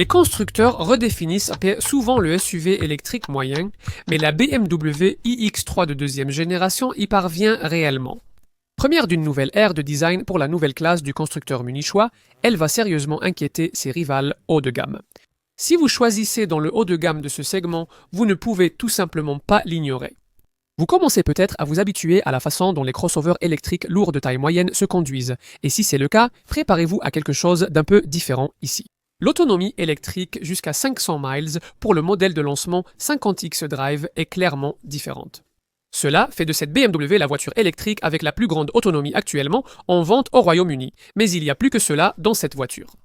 Les constructeurs redéfinissent souvent le SUV électrique moyen, mais la BMW iX3 de deuxième génération y parvient réellement. Première d'une nouvelle ère de design pour la nouvelle classe du constructeur munichois, elle va sérieusement inquiéter ses rivales haut de gamme. Si vous choisissez dans le haut de gamme de ce segment, vous ne pouvez tout simplement pas l'ignorer. Vous commencez peut-être à vous habituer à la façon dont les crossovers électriques lourds de taille moyenne se conduisent, et si c'est le cas, préparez-vous à quelque chose d'un peu différent ici. L'autonomie électrique jusqu'à 500 miles pour le modèle de lancement 50X Drive est clairement différente. Cela fait de cette BMW la voiture électrique avec la plus grande autonomie actuellement en vente au Royaume-Uni, mais il y a plus que cela dans cette voiture.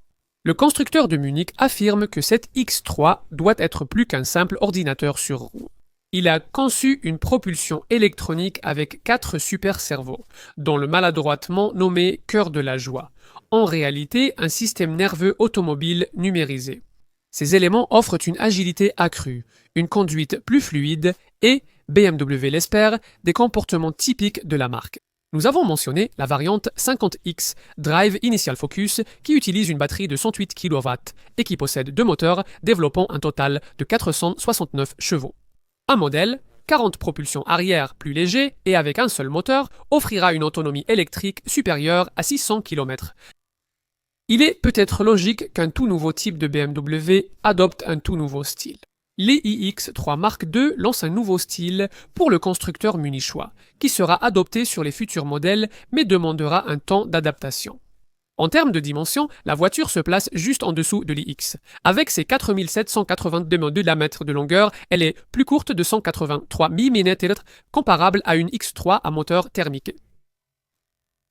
Le constructeur de Munich affirme que cette X3 doit être plus qu'un simple ordinateur sur roue. Il a conçu une propulsion électronique avec 4 super cerveaux, dont le maladroitement nommé cœur de la joie. En réalité, un système nerveux automobile numérisé. Ces éléments offrent une agilité accrue, une conduite plus fluide et, BMW l'espère, des comportements typiques de la marque. Nous avons mentionné la variante 50X Drive Initial Focus qui utilise une batterie de 108 kW et qui possède 2 moteurs développant un total de 469 chevaux. Un modèle, 40 propulsions arrière plus léger et avec un seul moteur, offrira une autonomie électrique supérieure à 600 km. Il est peut-être logique qu'un tout nouveau type de BMW adopte un tout nouveau style. Les iX3 Mark II lancent un nouveau style pour le constructeur munichois, qui sera adopté sur les futurs modèles mais demandera un temps d'adaptation. En termes de dimension, la voiture se place juste en dessous de l'IX. Avec ses 4782 mm de longueur, elle est plus courte de 183 mm, comparable à une X3 à moteur thermique.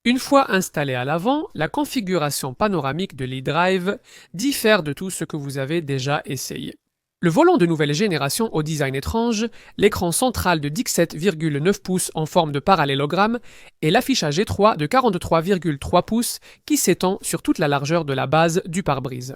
Une fois installée à l'avant, la configuration panoramique de l'e-Drive diffère de tout ce que vous avez déjà essayé. Le volant de nouvelle génération au design étrange, l'écran central de 17,9 pouces en forme de parallélogramme et l'affichage étroit de 43,3 pouces qui s'étend sur toute la largeur de la base du pare-brise.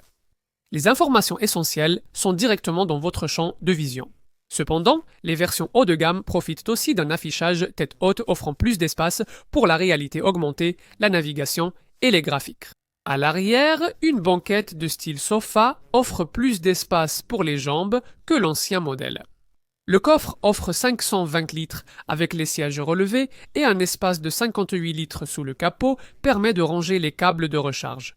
Les informations essentielles sont directement dans votre champ de vision. Cependant, les versions haut de gamme profitent aussi d'un affichage tête haute offrant plus d'espace pour la réalité augmentée, la navigation et les graphiques. À l'arrière, une banquette de style sofa offre plus d'espace pour les jambes que l'ancien modèle. Le coffre offre 520 litres avec les sièges relevés et un espace de 58 litres sous le capot permet de ranger les câbles de recharge.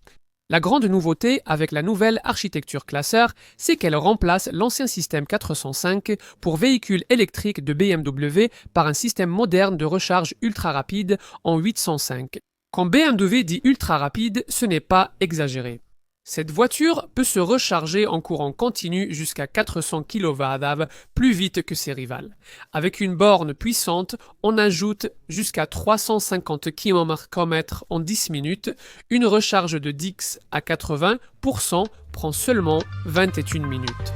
La grande nouveauté avec la nouvelle architecture classeur, c'est qu'elle remplace l'ancien système 405 pour véhicules électriques de BMW par un système moderne de recharge ultra rapide en 805. Quand BMW dit ultra rapide, ce n'est pas exagéré. Cette voiture peut se recharger en courant continu jusqu'à 400 kWh plus vite que ses rivales. Avec une borne puissante, on ajoute jusqu'à 350 km/h en 10 minutes. Une recharge de 10 à 80% prend seulement 21 minutes.